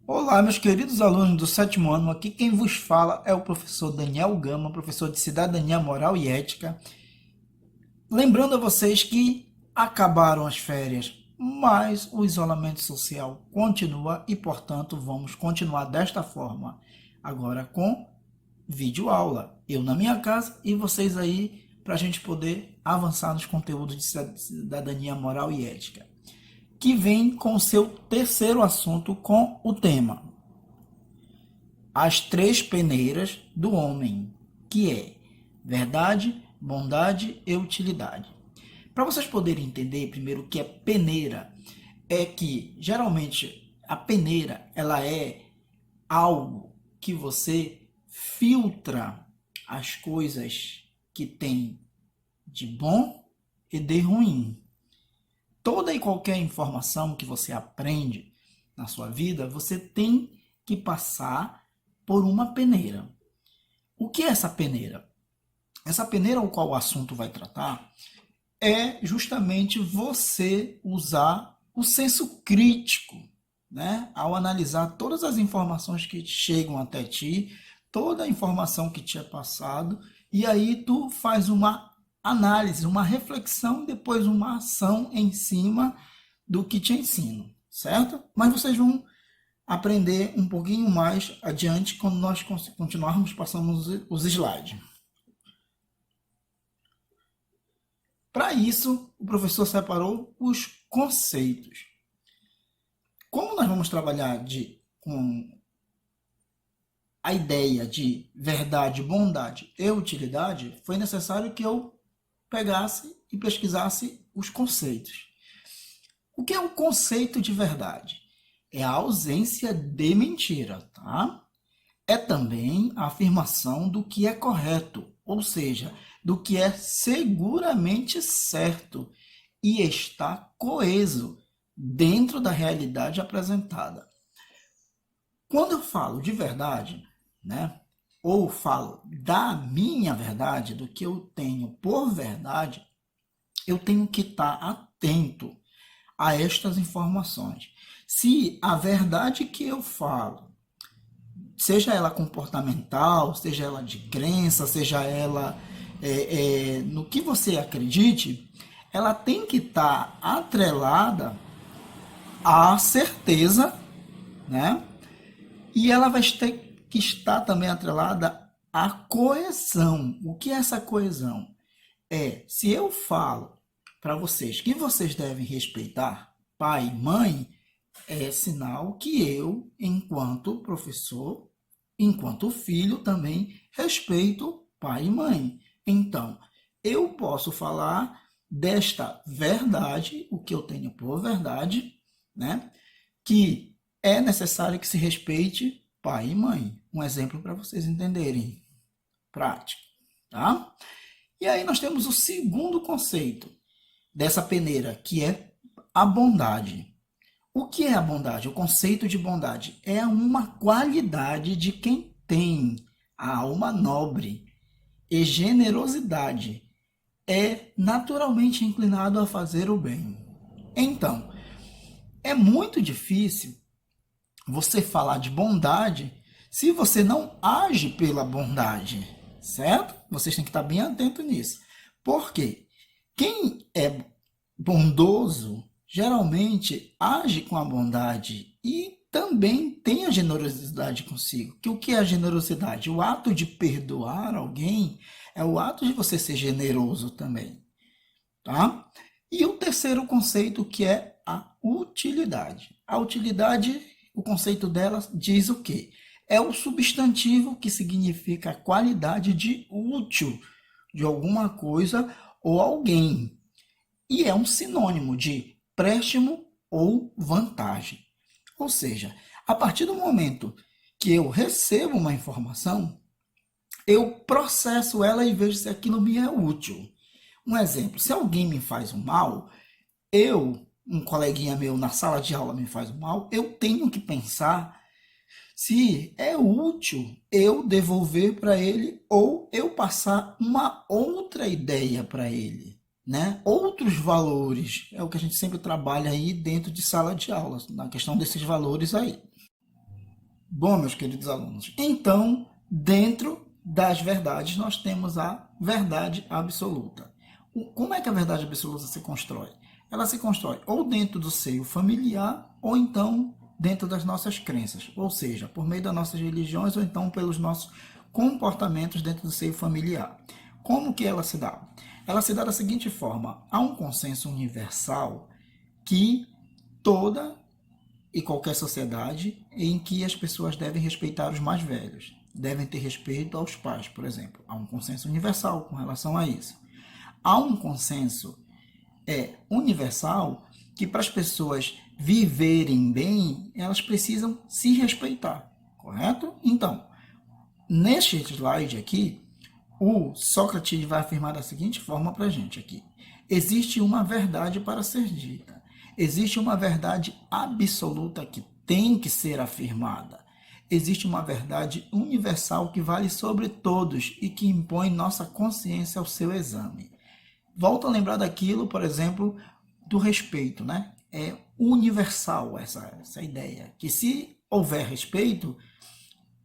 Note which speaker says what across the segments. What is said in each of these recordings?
Speaker 1: Olá, meus queridos alunos do sétimo ano. Aqui quem vos fala é o professor Daniel Gama, professor de Cidadania Moral e Ética. Lembrando a vocês que acabaram as férias, mas o isolamento social continua e, portanto, vamos continuar desta forma. Agora com videoaula. Eu na minha casa e vocês aí para a gente poder avançar nos conteúdos de cidadania moral e ética. Que vem com o seu terceiro assunto com o tema as três peneiras do homem, que é verdade, bondade e utilidade. Para vocês poderem entender primeiro o que é peneira, é que geralmente a peneira ela é algo que você filtra as coisas que tem de bom e de ruim. Toda e qualquer informação que você aprende na sua vida, você tem que passar por uma peneira. O que é essa peneira? Essa peneira ao qual o assunto vai tratar é justamente você usar o senso crítico, né? Ao analisar todas as informações que chegam até ti, toda a informação que te é passado, e aí tu faz uma análise, uma reflexão e depois uma ação em cima do que te ensino, certo? Mas vocês vão aprender um pouquinho mais adiante quando nós continuarmos passando os slides. Para isso, o professor separou os conceitos. Como nós vamos trabalhar com a ideia de verdade, bondade e utilidade, foi necessário que eu pegasse e pesquisasse os conceitos. O que é o conceito de verdade? É a ausência de mentira, tá? É também a afirmação do que é correto, ou seja, do que é seguramente certo e está coeso dentro da realidade apresentada. Quando eu falo de verdade, né, ou falo da minha verdade, do que eu tenho por verdade, eu tenho que estar atento a estas informações. Se a verdade que eu falo, seja ela comportamental, seja ela de crença, seja ela no que você acredite, ela tem que estar atrelada à certeza, né? E ela vai ter que estar também atrelada à coesão. O que é essa coesão? Se eu falo para vocês que vocês devem respeitar pai e mãe, é sinal que eu, enquanto professor, enquanto filho, também respeito pai e mãe. Então, eu posso falar desta verdade, o que eu tenho por verdade, né? Que é necessário que se respeite pai e mãe. Um exemplo para vocês entenderem. Prático, tá? E aí nós temos o segundo conceito dessa peneira, que é a bondade. O que é a bondade? O conceito de bondade é uma qualidade de quem tem a alma nobre e generosidade. É naturalmente inclinado a fazer o bem. Então, é muito difícil você falar de bondade se você não age pela bondade, certo? Vocês têm que estar bem atentos nisso. Por quê? Quem é bondoso geralmente age com a bondade e também tem a generosidade consigo. Que o que é a generosidade? O ato de perdoar alguém é o ato de você ser generoso também, tá? E o terceiro conceito que é a utilidade. A utilidade, o conceito dela diz o quê? É o substantivo que significa a qualidade de útil de alguma coisa ou alguém. E é um sinônimo de préstimo ou vantagem. Ou seja, a partir do momento que eu recebo uma informação, eu processo ela e vejo se aquilo me é útil. Um exemplo, se alguém me faz um mal, um coleguinha meu na sala de aula me faz um mal, eu tenho que pensar se é útil eu devolver para ele ou eu passar uma outra ideia para ele, né? Outros valores, é o que a gente sempre trabalha aí dentro de sala de aula, na questão desses valores aí. Bom, meus queridos alunos, então, dentro das verdades, nós temos a verdade absoluta. Como é que a verdade absoluta se constrói? Ela se constrói ou dentro do seio familiar, ou então dentro das nossas crenças, ou seja, por meio das nossas religiões, ou então pelos nossos comportamentos dentro do seio familiar. Como que ela se dá? Ela se dá da seguinte forma: há um consenso universal que toda e qualquer sociedade em que as pessoas devem respeitar os mais velhos, devem ter respeito aos pais, por exemplo. Há um consenso universal com relação a isso. Há um consenso universal que para as pessoas viverem bem, elas precisam se respeitar, correto? Então, neste slide aqui, o Sócrates vai afirmar da seguinte forma para a gente aqui: existe uma verdade para ser dita, existe uma verdade absoluta que tem que ser afirmada, existe uma verdade universal que vale sobre todos e que impõe nossa consciência ao seu exame. Volto a lembrar daquilo, por exemplo, do respeito, né? É universal essa ideia, que se houver respeito,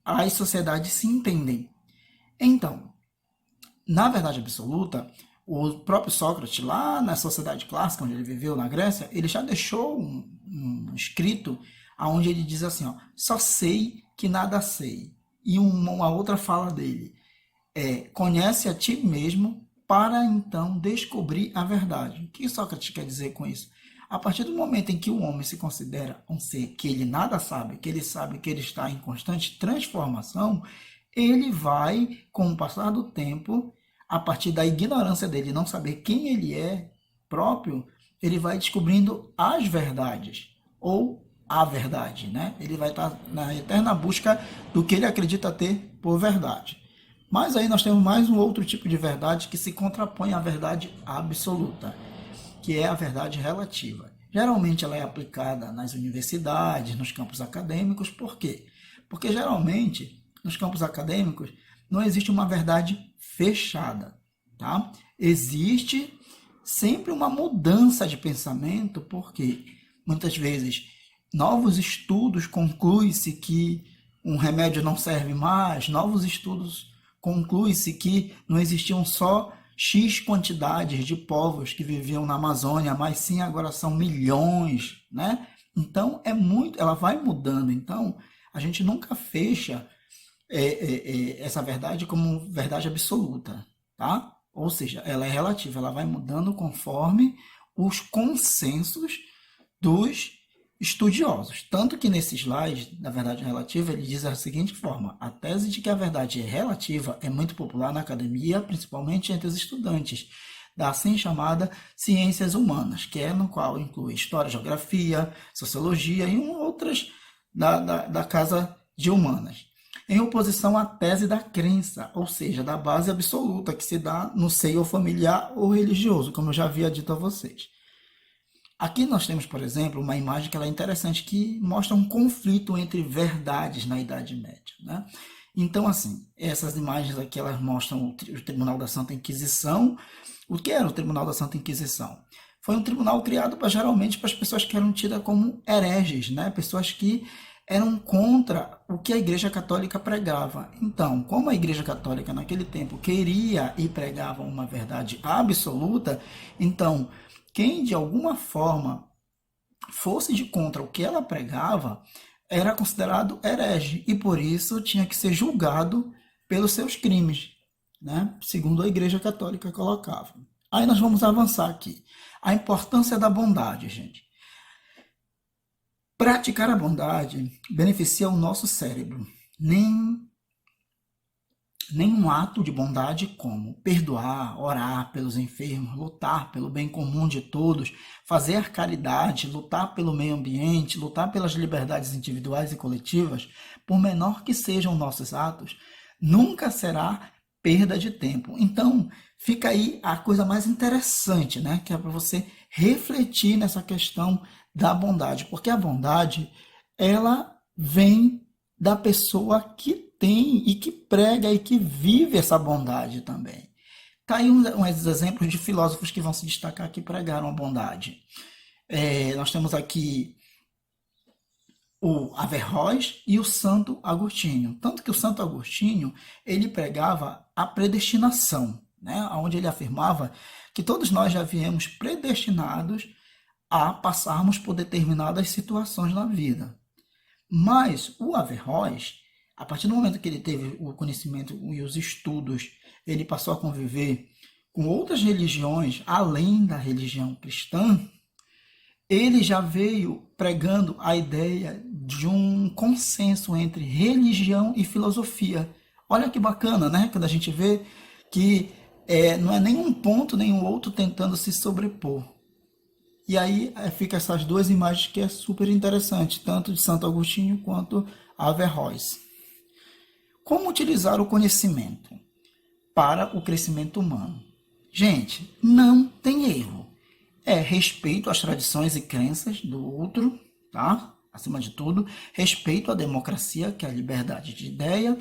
Speaker 1: as sociedades se entendem. Então, na verdade absoluta, o próprio Sócrates, lá na sociedade clássica, onde ele viveu na Grécia, ele já deixou um escrito onde ele diz assim, ó: só sei que nada sei. E uma outra fala dele conhece a ti mesmo para então descobrir a verdade. O que Sócrates quer dizer com isso? A partir do momento em que o homem se considera um ser que ele nada sabe que ele está em constante transformação, ele vai, com o passar do tempo, a partir da ignorância dele, não saber quem ele é próprio, ele vai descobrindo as verdades, ou a verdade, né? Ele vai estar na eterna busca do que ele acredita ter por verdade. Mas aí nós temos mais um outro tipo de verdade que se contrapõe à verdade absoluta, que é a verdade relativa. Geralmente ela é aplicada nas universidades, nos campos acadêmicos. Por quê? Porque geralmente nos campos acadêmicos não existe uma verdade fechada, tá? Existe sempre uma mudança de pensamento, porque muitas vezes novos estudos concluem-se que um remédio não serve mais, novos estudos conclui-se que não existiam só X quantidades de povos que viviam na Amazônia, mas sim agora são milhões, né? Então ela vai mudando. Então a gente nunca fecha essa verdade como verdade absoluta, tá? Ou seja, ela é relativa, ela vai mudando conforme os consensos dos estudiosos. Tanto que nesse slide, da verdade relativa, ele diz da seguinte forma: a tese de que a verdade é relativa é muito popular na academia, principalmente entre os estudantes da assim chamada ciências humanas, que é no qual inclui história, geografia, sociologia e outras da casa de humanas, em oposição à tese da crença, ou seja, da base absoluta que se dá no seio familiar ou religioso, como eu já havia dito a vocês. Aqui nós temos, por exemplo, uma imagem que ela é interessante, que mostra um conflito entre verdades na Idade Média, né? Então, assim, essas imagens aqui elas mostram o Tribunal da Santa Inquisição. O que era o Tribunal da Santa Inquisição? Foi um tribunal criado geralmente para as pessoas que eram tidas como hereges, né? Pessoas que eram contra o que a Igreja Católica pregava. Então, como a Igreja Católica naquele tempo queria e pregava uma verdade absoluta, então quem de alguma forma fosse de contra o que ela pregava era considerado herege e por isso tinha que ser julgado pelos seus crimes, né? Segundo a Igreja Católica colocava. Aí nós vamos avançar aqui. A importância da bondade, gente. Praticar a bondade beneficia o nosso cérebro. Nenhum ato de bondade como perdoar, orar pelos enfermos, lutar pelo bem comum de todos, fazer caridade, lutar pelo meio ambiente, lutar pelas liberdades individuais e coletivas, por menor que sejam nossos atos, nunca será perda de tempo. Então, fica aí a coisa mais interessante, né? Que é para você refletir nessa questão da bondade, porque a bondade, ela vem da pessoa que tem e que prega e que vive essa bondade também. Tá aí uns exemplos de filósofos que vão se destacar que pregaram a bondade. Nós temos aqui o Averroes e o Santo Agostinho. Tanto que o Santo Agostinho, ele pregava a predestinação, né? Onde ele afirmava que todos nós já viemos predestinados a passarmos por determinadas situações na vida. Mas o Averroes, a partir do momento que ele teve o conhecimento e os estudos, ele passou a conviver com outras religiões além da religião cristã, ele já veio pregando a ideia de um consenso entre religião e filosofia. Olha que bacana, né? Quando a gente vê que não é nenhum ponto nem o outro tentando se sobrepor. E aí fica essas duas imagens que é super interessante, tanto de Santo Agostinho quanto Averroes. Como utilizar o conhecimento para o crescimento humano? Gente, não tem erro. É respeito às tradições e crenças do outro, tá? Acima de tudo, respeito à democracia, que é a liberdade de ideia,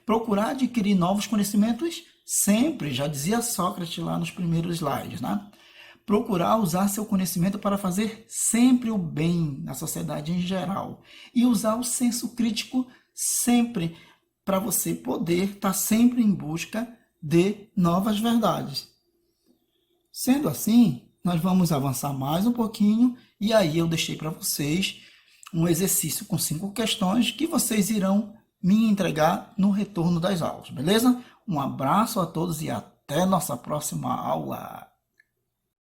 Speaker 1: procurar adquirir novos conhecimentos sempre, já dizia Sócrates lá nos primeiros slides, né? Procurar usar seu conhecimento para fazer sempre o bem na sociedade em geral e usar o senso crítico sempre para você poder estar sempre em busca de novas verdades. Sendo assim, nós vamos avançar mais um pouquinho e aí eu deixei para vocês um exercício com 5 questões que vocês irão me entregar no retorno das aulas, beleza? Um abraço a todos e até nossa próxima aula.